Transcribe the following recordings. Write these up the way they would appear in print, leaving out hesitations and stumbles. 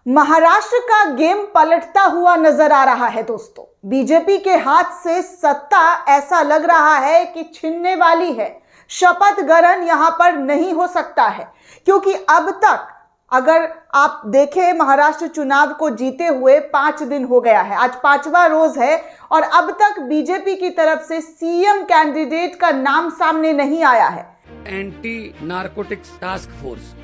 महाराष्ट्र का गेम पलटता हुआ नजर आ रहा है दोस्तों। बीजेपी के हाथ से सत्ता ऐसा लग रहा है कि छिनने वाली है। शपथ ग्रहण यहां पर नहीं हो सकता है, क्योंकि अब तक अगर आप देखें महाराष्ट्र चुनाव को जीते हुए 5 दिन हो गया है, आज 5वां रोज है और अब तक बीजेपी की तरफ से सीएम कैंडिडेट का नाम सामने नहीं आया है। Anti narcotics task force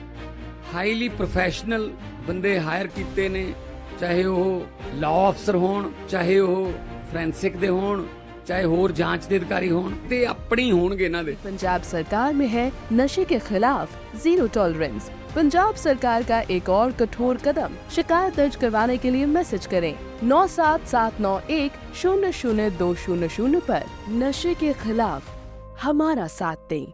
highly professional ਬੰਦੇ ਹਾਇਰ ਕੀਤੇ ਨੇ, ਚਾਹੇ ਉਹ ਲਾਅ ਅਫਸਰ ਹੋਣ, ਚਾਹੇ ਉਹ ਫੋਰੈਂਸਿਕ ਦੇ ਹੋਣ, चाहे और जांच के अधिकारी हों, ते अपनी होंगे ना दे। पंजाब सरकार में है नशे के खिलाफ जीरो टॉलरेंस। पंजाब सरकार का एक और कठोर कदम। शिकायत दर्ज करवाने के लिए मैसेज करें 9779100200 पर। नशे के खिलाफ हमारा साथ दें।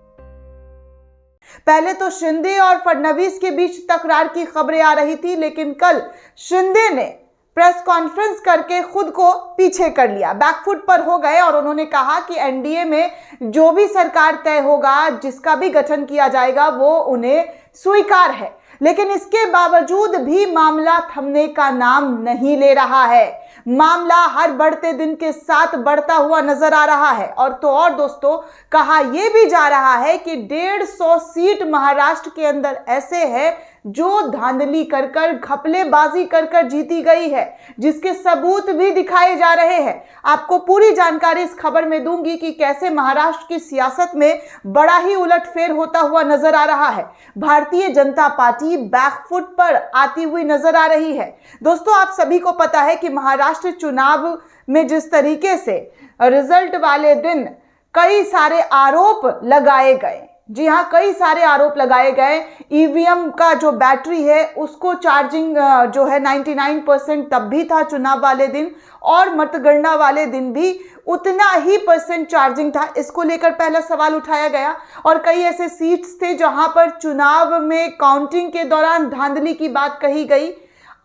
पहले तो शिंदे और फडणवीस के बीच तकरार की खबरें आ रही थी, लेकिन कल शिंदे ने प्रेस कॉन्फ्रेंस करके खुद को पीछे कर लिया, बैकफुट पर हो गए और उन्होंने कहा कि एनडीए में जो भी सरकार तय होगा, जिसका भी गठन किया जाएगा, वो उन्हें स्वीकार है। लेकिन इसके बावजूद भी मामला थमने का नाम नहीं ले रहा है। मामला हर बढ़ते दिन के साथ बढ़ता हुआ नजर आ रहा है। और तो और दोस्तों, कहा यह भी जा रहा है कि 150 सीट महाराष्ट्र के अंदर ऐसे है जो धांधली कर कर, घपलेबाजी कर कर जीती गई है, जिसके सबूत भी दिखाए जा रहे हैं। आपको पूरी जानकारी इस खबर में दूंगी कि कैसे महाराष्ट्र की सियासत में बड़ा ही उलटफेर होता हुआ नजर आ रहा है। भारतीय जनता पार्टी बैकफुट पर आती हुई नजर आ रही है। दोस्तों, आप सभी को पता है कि महाराष्ट्र चुनाव में जिस तरीके से रिजल्ट वाले दिन कई सारे आरोप लगाए गए, जी हाँ, कई सारे आरोप लगाए गए। ईवीएम का जो बैटरी है उसको चार्जिंग जो है 99% तब भी था चुनाव वाले दिन, और मतगणना वाले दिन भी उतना ही परसेंट चार्जिंग था। इसको लेकर पहला सवाल उठाया गया और कई ऐसे सीट्स थे जहां पर चुनाव में काउंटिंग के दौरान धांधली की बात कही गई।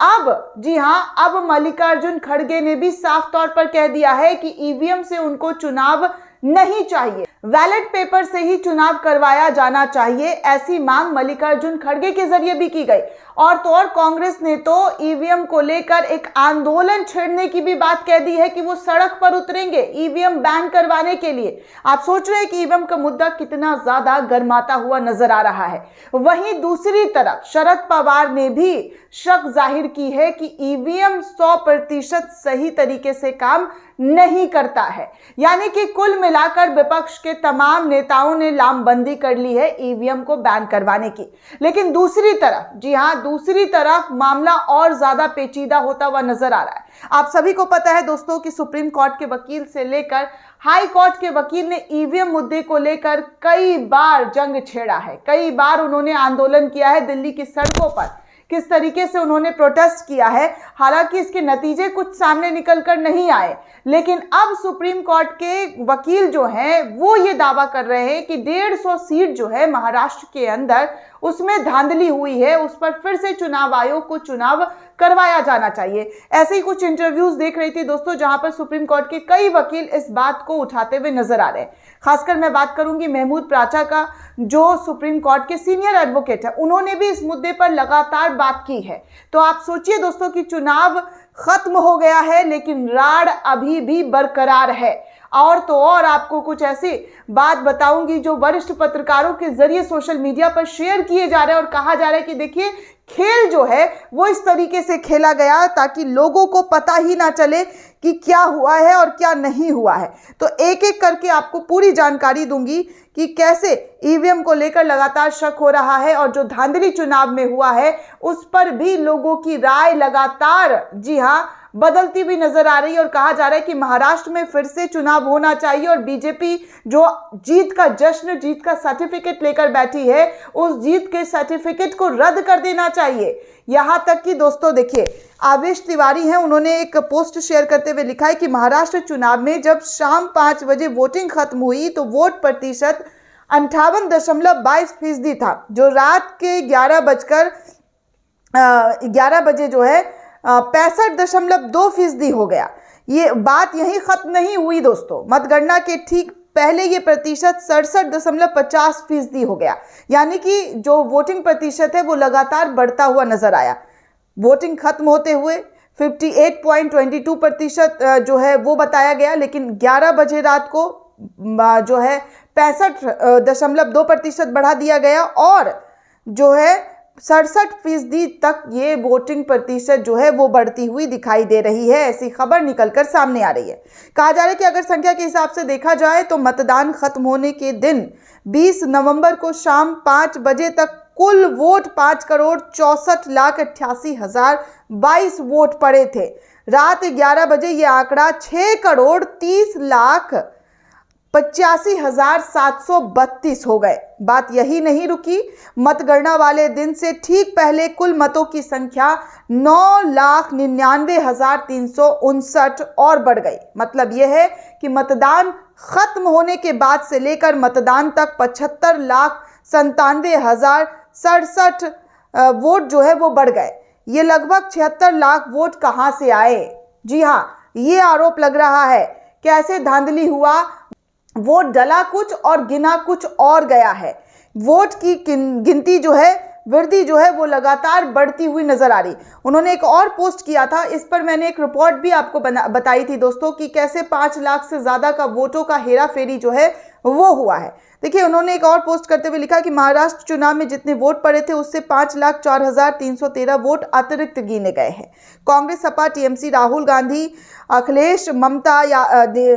अब जी हाँ, अब मल्लिकार्जुन खड़गे ने भी साफ तौर पर कह दिया है कि ईवीएम से उनको चुनाव नहीं चाहिए, बैलेट पेपर से ही चुनाव करवाया जाना चाहिए। ऐसी मांग मल्लिकार्जुन खड़गे के जरिए भी की गई। और तो और कांग्रेस ने तो ईवीएम को लेकर एक आंदोलन छेड़ने की भी बात कह दी है कि वो सड़क पर उतरेंगे ईवीएम बैन करवाने के लिए। आप सोच रहे हैं कि ईवीएम का मुद्दा कितना ज्यादा गर्माता हुआ नजर आ रहा है। वहीं दूसरी तरफ शरद पवार ने भी शक जाहिर की है कि ईवीएम 100% सही तरीके से काम नहीं करता है। यानी कि कुल मिलाकर विपक्ष के तमाम नेताओं ने लामबंदी कर ली है ईवीएम को बैन करवाने की। लेकिन दूसरी तरफ, जी हाँ, दूसरी तरफ मामला और ज्यादा पेचीदा होता हुआ नजर आ रहा है। आप सभी को पता है दोस्तों कि सुप्रीम कोर्ट के वकील से लेकर हाई कोर्ट के वकील ने ईवीएम मुद्दे को लेकर कई बार जंग छेड़ा है, कई बार उन्होंने आंदोलन किया है दिल्ली की सड़कों पर। किस तरीके से उन्होंने प्रोटेस्ट किया है, हालांकि इसके नतीजे कुछ सामने निकल कर नहीं आए। लेकिन अब सुप्रीम कोर्ट के वकील जो हैं वो ये दावा कर रहे हैं कि 150 सीट जो है महाराष्ट्र के अंदर उसमें धांधली हुई है, उस पर फिर से चुनाव आयोग को चुनाव करवाया जाना चाहिए। ऐसे ही कुछ इंटरव्यूज देख रही थी दोस्तों, जहां पर सुप्रीम कोर्ट के कई वकील इस बात को उठाते हुए नजर आ रहे हैं। खासकर मैं बात करूंगी महमूद प्राचा का, जो सुप्रीम कोर्ट के सीनियर एडवोकेट है। उन्होंने भी इस मुद्दे पर लगातार बात की है। तो आप सोचिए दोस्तों कि चुनाव खत्म हो गया है, लेकिन राड़ अभी भी बरकरार है। और तो और आपको कुछ ऐसी बात बताऊंगी जो वरिष्ठ पत्रकारों के जरिए सोशल मीडिया पर शेयर किए जा रहे हैं और कहा जा रहा है कि देखिए, खेल जो है वो इस तरीके से खेला गया ताकि लोगों को पता ही ना चले कि क्या हुआ है और क्या नहीं हुआ है। तो एक एक करके आपको पूरी जानकारी दूंगी कि कैसे ईवीएम को लेकर लगातार शक हो रहा है और जो धांधली चुनाव में हुआ है उस पर भी लोगों की राय लगातार, जी हाँ, बदलती भी नजर आ रही है। और कहा जा रहा है कि महाराष्ट्र में फिर से चुनाव होना चाहिए और बीजेपी जो जीत का जश्न, जीत का सर्टिफिकेट लेकर बैठी है, उस जीत के सर्टिफिकेट को रद्द कर देना चाहिए। यहां तक कि दोस्तों देखिए, आवेश तिवारी हैं, उन्होंने एक पोस्ट शेयर करते हुए लिखा है कि महाराष्ट्र चुनाव में जब शाम 5 बजे वोटिंग खत्म हुई तो वोट प्रतिशत 58.22% था, जो रात के 11 बजे जो है 65.2% हो गया। ये बात यहीं खत्म नहीं हुई दोस्तों, मतगणना के ठीक पहले ये प्रतिशत 67.50% हो गया। यानी कि जो वोटिंग प्रतिशत है वो लगातार बढ़ता हुआ नजर आया। वोटिंग खत्म होते हुए 58.22% जो है वो बताया गया, लेकिन 11 बजे रात को जो है 65.2% बढ़ा दिया गया और जो है 67% तक ये वोटिंग प्रतिशत जो है वो बढ़ती हुई दिखाई दे रही है। ऐसी खबर निकलकर सामने आ रही है। कहा जा रहा है कि अगर संख्या के हिसाब से देखा जाए तो मतदान खत्म होने के दिन 20 नवंबर को शाम 5 बजे तक कुल वोट 5,64,88,022 वोट पड़े थे। रात 11 बजे ये आंकड़ा 6,30,85,732 हो गए। बात यही नहीं रुकी, मतगणना वाले दिन से ठीक पहले कुल मतों की संख्या 9,99,359 और बढ़ गई। मतलब यह है कि मतदान खत्म होने के बाद से लेकर मतदान तक 75,97,067 वोट जो है वो बढ़ गए। ये लगभग 76 लाख वोट कहां से आए? जी हाँ, ये आरोप लग रहा है। कैसे धांधली हुआ? वोट डला कुछ और गिना कुछ और गया है। वोट की गिनती जो है, वृद्धि जो है वो लगातार बढ़ती हुई नजर आ रही। उन्होंने एक और पोस्ट किया था, इस पर मैंने एक रिपोर्ट भी आपको बताई थी दोस्तों कि कैसे 5 लाख से ज्यादा का वोटों का हेरा फेरी जो है वो हुआ है। देखिए, उन्होंने एक और पोस्ट करते हुए लिखा कि महाराष्ट्र चुनाव में जितने वोट पड़े थे उससे 5,04,313 वोट अतिरिक्त गिने गए हैं। कांग्रेस, सपा, टीएमसी, राहुल गांधी, अखिलेश, ममता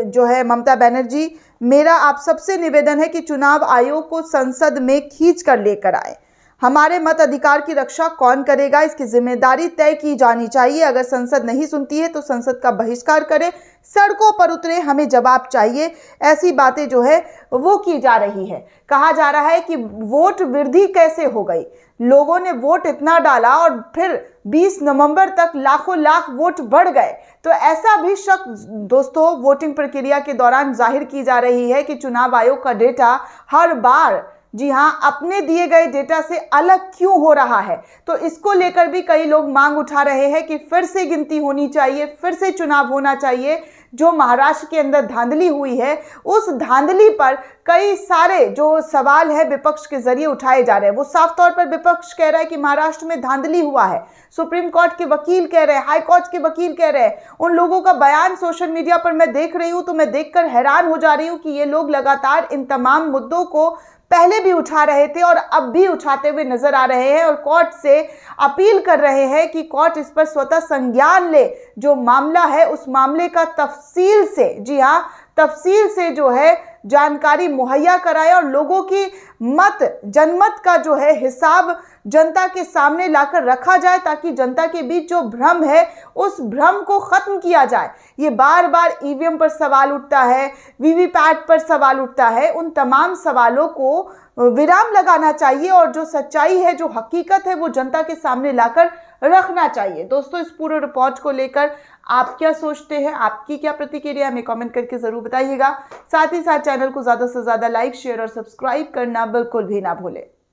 जो है ममता बनर्जी, मेरा आप सबसे निवेदन है कि चुनाव आयोग को संसद में खींच कर लेकर आए। हमारे मत अधिकार की रक्षा कौन करेगा, इसकी जिम्मेदारी तय की जानी चाहिए। अगर संसद नहीं सुनती है तो संसद का बहिष्कार करे, सड़कों पर उतरे, हमें जवाब चाहिए। ऐसी बातें जो है वो की जा रही है। कहा जा रहा है कि वोट वृद्धि कैसे हो गई, लोगों ने वोट इतना डाला और फिर 20 नवंबर तक लाखों लाख वोट बढ़ गए। तो ऐसा भी शक दोस्तों वोटिंग प्रक्रिया के दौरान जाहिर की जा रही है कि चुनाव आयोग का डेटा हर बार, जी हाँ, अपने दिए गए डेटा से अलग क्यों हो रहा है। तो इसको लेकर भी कई लोग मांग उठा रहे हैं कि फिर से गिनती होनी चाहिए, फिर से चुनाव होना चाहिए। जो महाराष्ट्र के अंदर धांधली हुई है, उस धांधली पर कई सारे जो सवाल है विपक्ष के जरिए उठाए जा रहे हैं। वो साफ तौर पर विपक्ष कह रहा है कि महाराष्ट्र में धांधली हुआ है, सुप्रीम कोर्ट के वकील कह रहे हैं, हाई कोर्ट के वकील कह रहे हैं। उन लोगों का बयान सोशल मीडिया पर मैं देख रही हूं तो मैं देखकर हैरान हो जा रही हूं कि ये लोग लगातार इन तमाम मुद्दों को पहले भी उठा रहे थे और अब भी उठाते हुए नजर आ रहे हैं और कोर्ट से अपील कर रहे हैं कि कोर्ट इस पर स्वतः संज्ञान ले। जो मामला है उस मामले का तफसील से, जी हाँ, तफसील से जो है जानकारी मुहैया कराए और लोगों की जनमत का जो है हिसाब जनता के सामने लाकर रखा जाए, ताकि जनता के बीच जो भ्रम है उस भ्रम को खत्म किया जाए। ये बार बार ईवीएम पर सवाल उठता है, वीवीपैट पर सवाल उठता है, उन तमाम सवालों को विराम लगाना चाहिए और जो सच्चाई है, जो हकीकत है, वो जनता के सामने लाकर रखना चाहिए। दोस्तों, इस पूरे रिपोर्ट को लेकर आप क्या सोचते हैं, आपकी क्या प्रतिक्रिया, हमें कमेंट करके जरूर बताइएगा। साथ ही साथ चैनल को ज़्यादा से ज़्यादा लाइक, शेयर और सब्सक्राइब करना बिल्कुल भी ना भूलें।